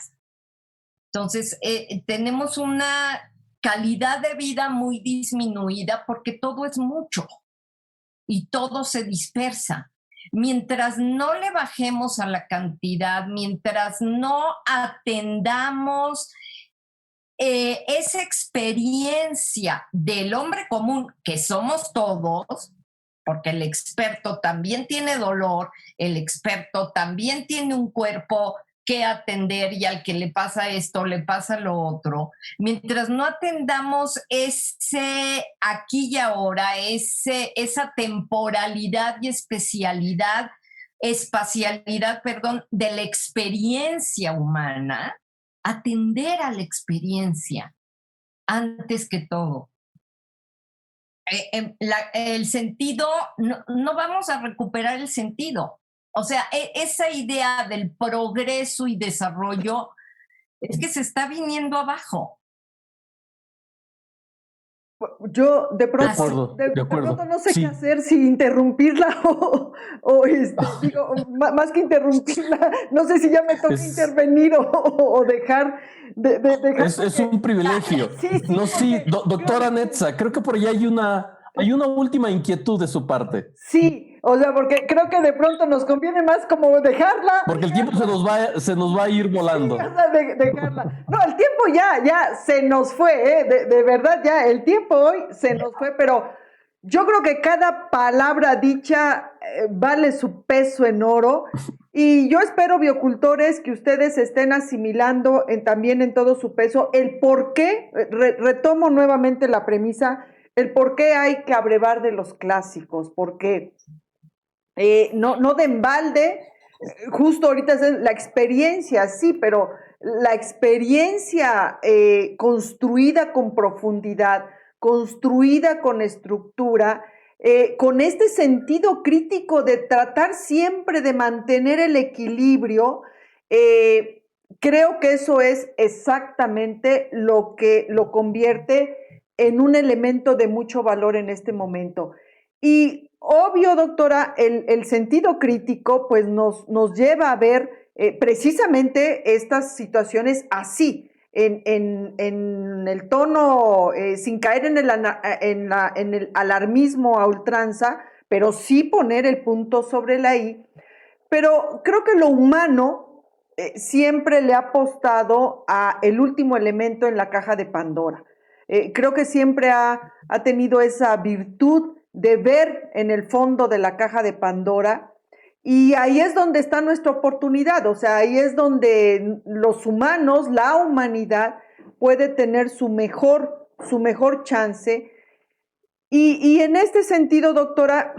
Entonces, tenemos una calidad de vida muy disminuida porque todo es mucho y todo se dispersa. Mientras no le bajemos a la cantidad, mientras no atendamos esa experiencia del hombre común, que somos todos, porque el experto también tiene dolor, el experto también tiene un cuerpo que atender y al que le pasa esto, le pasa lo otro. Mientras no atendamos ese aquí y ahora, esa temporalidad y espacialidad, de la experiencia humana, atender a la experiencia antes que todo. El sentido, no vamos a recuperar el sentido. O sea, esa idea del progreso y desarrollo es que se está viniendo abajo. Yo de pronto no sé qué hacer si interrumpirla digo, más que interrumpirla, no sé si ya me toca intervenir o dejar es un privilegio. Doctora Netza, creo que por ahí hay una última inquietud de su parte. Sí, o sea, porque creo que de pronto nos conviene más como dejarla. Porque el tiempo se nos va a ir volando. Sí, o sea, dejarla. No, el tiempo ya se nos fue, de verdad ya, el tiempo hoy se nos fue, pero yo creo que cada palabra dicha vale su peso en oro. Y yo espero, biocultores, que ustedes estén asimilando también en todo su peso el por qué, retomo nuevamente la premisa, el por qué hay que abrevar de los clásicos, porque no de embalde, justo ahorita es la experiencia, sí, pero la experiencia construida con profundidad, construida con estructura, con este sentido crítico de tratar siempre de mantener el equilibrio, creo que eso es exactamente lo que lo convierte en un elemento de mucho valor en este momento. Y obvio, doctora, el sentido crítico pues nos lleva a ver precisamente estas situaciones así, en el tono, sin caer en el alarmismo a ultranza, pero sí poner el punto sobre la I. Pero creo que lo humano siempre le ha apostado a el último elemento en la caja de Pandora. Creo que siempre ha tenido esa virtud de ver en el fondo de la caja de Pandora, y ahí es donde está nuestra oportunidad, o sea, ahí es donde los humanos, la humanidad, puede tener su mejor chance. Y en este sentido, doctora,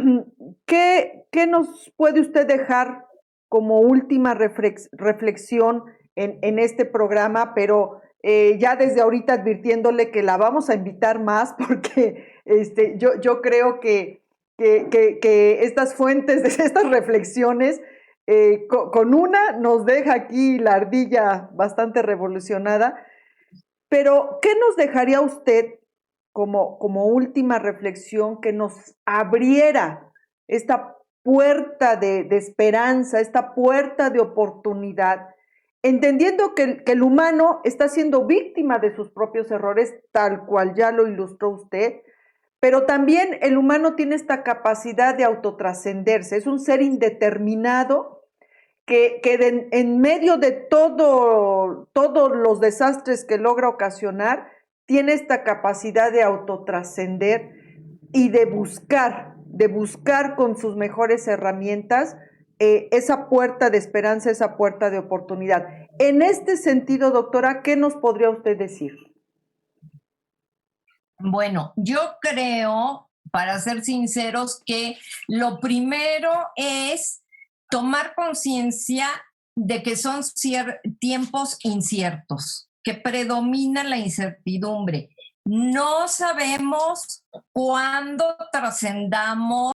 ¿qué nos puede usted dejar como última reflexión en este programa? Pero ya desde ahorita advirtiéndole que la vamos a invitar más, porque yo creo que estas fuentes, estas reflexiones, con una nos deja aquí la ardilla bastante revolucionada. Pero, ¿qué nos dejaría usted como última reflexión que nos abriera esta puerta de esperanza, esta puerta de oportunidad, entendiendo que el humano está siendo víctima de sus propios errores, tal cual ya lo ilustró usted, pero también el humano tiene esta capacidad de autotrascenderse, es un ser indeterminado que en medio de todos los desastres que logra ocasionar, tiene esta capacidad de autotrascender y de buscar con sus mejores herramientas esa puerta de esperanza, esa puerta de oportunidad. En este sentido, doctora, ¿qué nos podría usted decir? Bueno, yo creo, para ser sinceros, que lo primero es tomar conciencia de que son tiempos inciertos, que predomina la incertidumbre. No sabemos cuándo trascendamos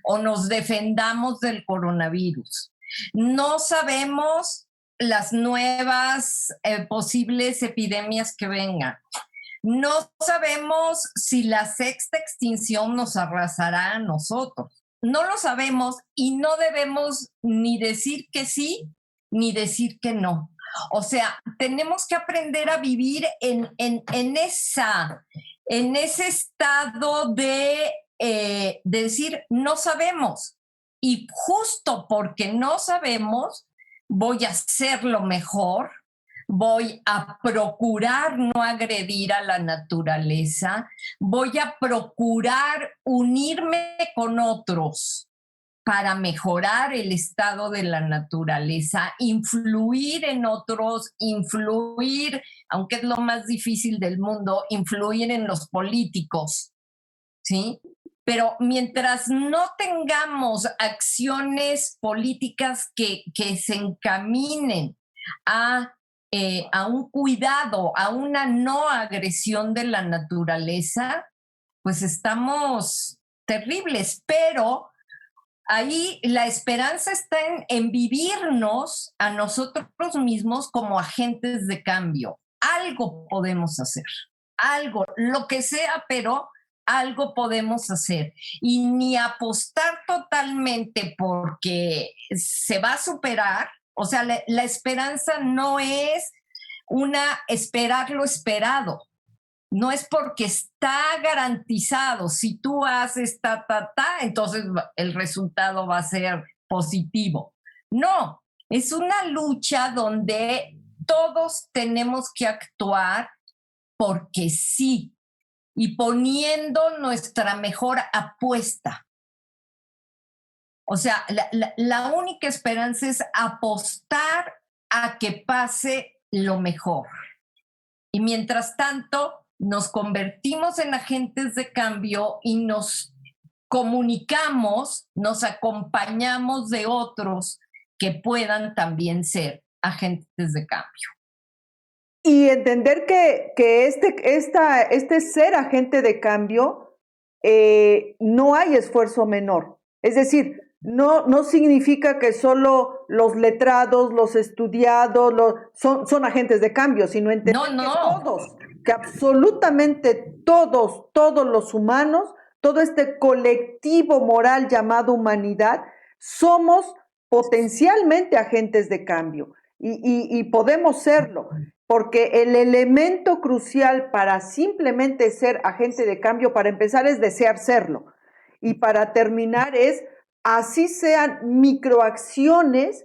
o nos defendamos del coronavirus. No sabemos las nuevas posibles epidemias que vengan. No sabemos si la sexta extinción nos arrasará a nosotros. No lo sabemos y no debemos ni decir que sí ni decir que no. O sea, tenemos que aprender a vivir en ese estado de decir no sabemos. Y justo porque no sabemos, voy a hacer lo mejor. Voy a procurar no agredir a la naturaleza, voy a procurar unirme con otros para mejorar el estado de la naturaleza, influir en otros, influir, aunque es lo más difícil del mundo, influir en los políticos, ¿sí? Pero mientras no tengamos acciones políticas que se encaminen a un cuidado, a una no agresión de la naturaleza, pues estamos terribles, pero ahí la esperanza está en vivirnos a nosotros mismos como agentes de cambio. Algo podemos hacer, algo, lo que sea, pero algo podemos hacer. Y ni apostar totalmente porque se va a superar. O sea, la esperanza no es esperar lo esperado. No es porque está garantizado. Si tú haces entonces el resultado va a ser positivo. No, es una lucha donde todos tenemos que actuar porque sí y poniendo nuestra mejor apuesta. O sea, la única esperanza es apostar a que pase lo mejor. Y mientras tanto, nos convertimos en agentes de cambio y nos comunicamos, nos acompañamos de otros que puedan también ser agentes de cambio. Y entender que este ser agente de cambio no hay esfuerzo menor. Es decir, no significa que solo los letrados, los estudiados son agentes de cambio, sino entender que absolutamente todos los humanos, todo este colectivo moral llamado humanidad, somos potencialmente agentes de cambio y podemos serlo. Porque el elemento crucial para simplemente ser agente de cambio, para empezar, es desear serlo. Y para terminar es, así sean microacciones,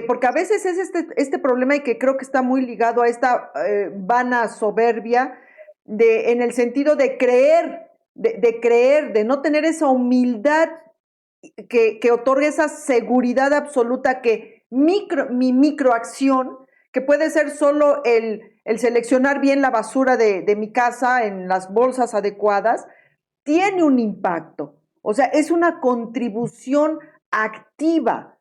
porque a veces es este problema y que creo que está muy ligado a esta vana soberbia, en el sentido de creer, de no tener esa humildad que otorga esa seguridad absoluta que mi microacción, que puede ser solo el seleccionar bien la basura de mi casa en las bolsas adecuadas, tiene un impacto. O sea, es una contribución activa.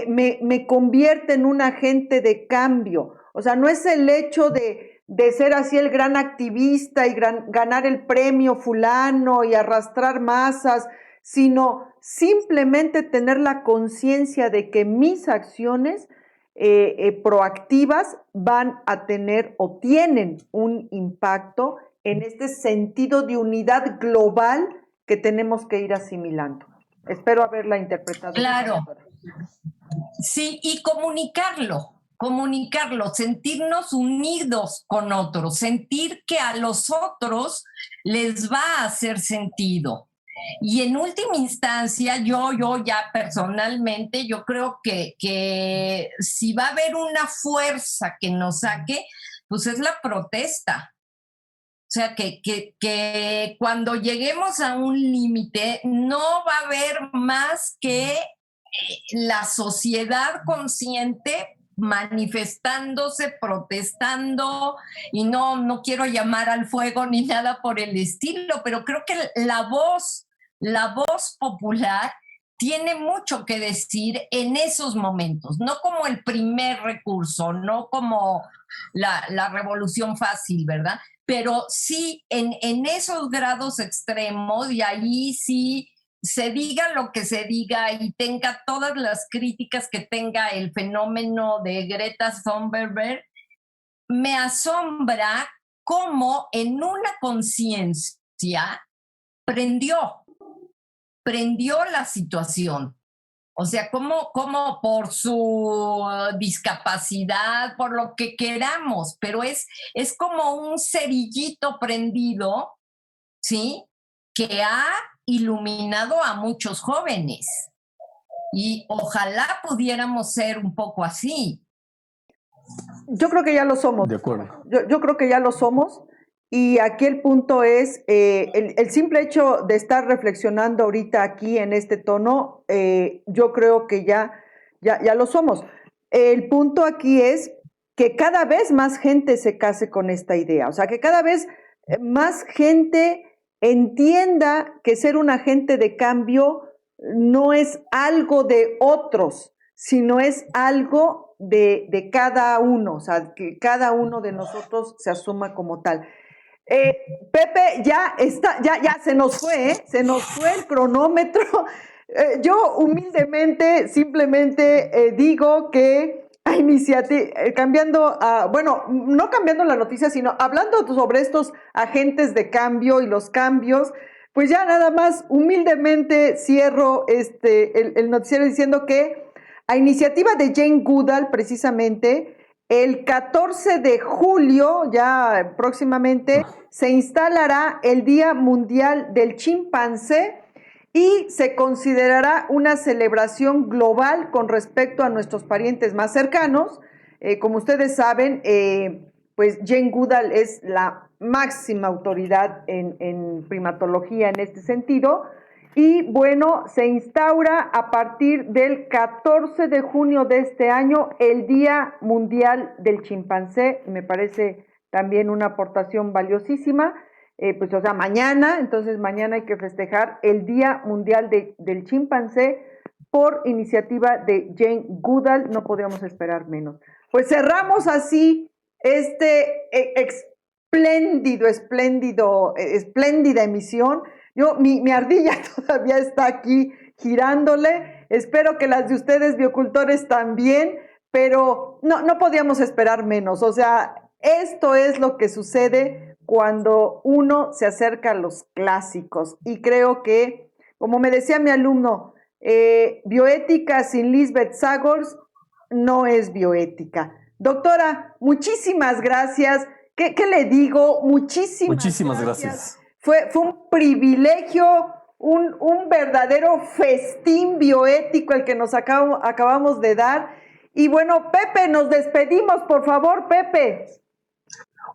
Me convierte en un agente de cambio. O sea, no es el hecho de ser así el gran activista y ganar el premio fulano y arrastrar masas, sino simplemente tener la conciencia de que mis acciones proactivas van a tener o tienen un impacto en este sentido de unidad global que tenemos que ir asimilando. Espero haberla interpretado. Claro. Sí, y comunicarlo, sentirnos unidos con otros, sentir que a los otros les va a hacer sentido. Y en última instancia, yo ya personalmente, yo creo que si va a haber una fuerza que nos saque, pues es la protesta. O sea, que cuando lleguemos a un límite, no va a haber más que la sociedad consciente manifestándose, protestando, y no quiero llamar al fuego ni nada por el estilo, pero creo que la voz popular tiene mucho que decir en esos momentos, no como el primer recurso, no como la revolución fácil, ¿verdad? Pero sí en esos grados extremos, y ahí sí se diga lo que se diga y tenga todas las críticas que tenga el fenómeno de Greta Thunberg, me asombra cómo en una conciencia prendió la situación. O sea, como por su discapacidad, por lo que queramos, pero es como un cerillito prendido, ¿sí? Que ha iluminado a muchos jóvenes. Y ojalá pudiéramos ser un poco así. Yo creo que ya lo somos. De acuerdo. Yo creo que ya lo somos. Y aquí el punto es el simple hecho de estar reflexionando ahorita aquí en este tono, yo creo que ya lo somos. El punto aquí es que cada vez más gente se case con esta idea, o sea, que cada vez más gente entienda que ser un agente de cambio no es algo de otros, sino es algo de cada uno, o sea, que cada uno de nosotros se asuma como tal. Pepe, ya se nos fue, se nos fue el cronómetro. Yo humildemente simplemente digo que a iniciativa, no cambiando la noticia, sino hablando sobre estos agentes de cambio y los cambios, pues ya nada más humildemente cierro el noticiero diciendo que a iniciativa de Jane Goodall, precisamente, el 14 de julio, ya próximamente, se instalará el Día Mundial del Chimpancé y se considerará una celebración global con respecto a nuestros parientes más cercanos. Como ustedes saben, pues Jane Goodall es la máxima autoridad en primatología en este sentido. Y bueno, se instaura a partir del 14 de junio de este año el Día Mundial del Chimpancé. Me parece también una aportación valiosísima. Pues, o sea, mañana hay que festejar el Día Mundial del Chimpancé por iniciativa de Jane Goodall. No podíamos esperar menos. Pues cerramos así espléndida emisión. Mi ardilla todavía está aquí girándole. Espero que las de ustedes, biocultores, también, pero no podíamos esperar menos. O sea, esto es lo que sucede cuando uno se acerca a los clásicos. Y creo que, como me decía mi alumno, bioética sin Lisbeth Sagors no es bioética. Doctora, muchísimas gracias. ¿Qué le digo? Muchísimas gracias. Fue un privilegio, un verdadero festín bioético el que nos acabamos de dar. Y bueno, Pepe, nos despedimos, por favor, Pepe.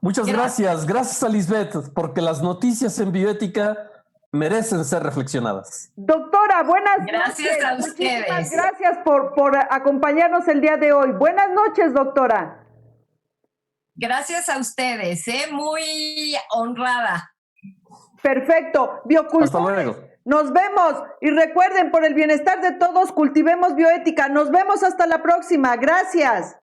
Muchas gracias. Gracias a Lisbeth, porque las noticias en bioética merecen ser reflexionadas. Doctora, buenas noches. Gracias a ustedes. Muchísimas gracias por acompañarnos el día de hoy. Buenas noches, doctora. Gracias a ustedes, muy honrada. Perfecto. Biocultores. Hasta luego. Nos vemos. Y recuerden, por el bienestar de todos, cultivemos bioética. Nos vemos hasta la próxima. Gracias.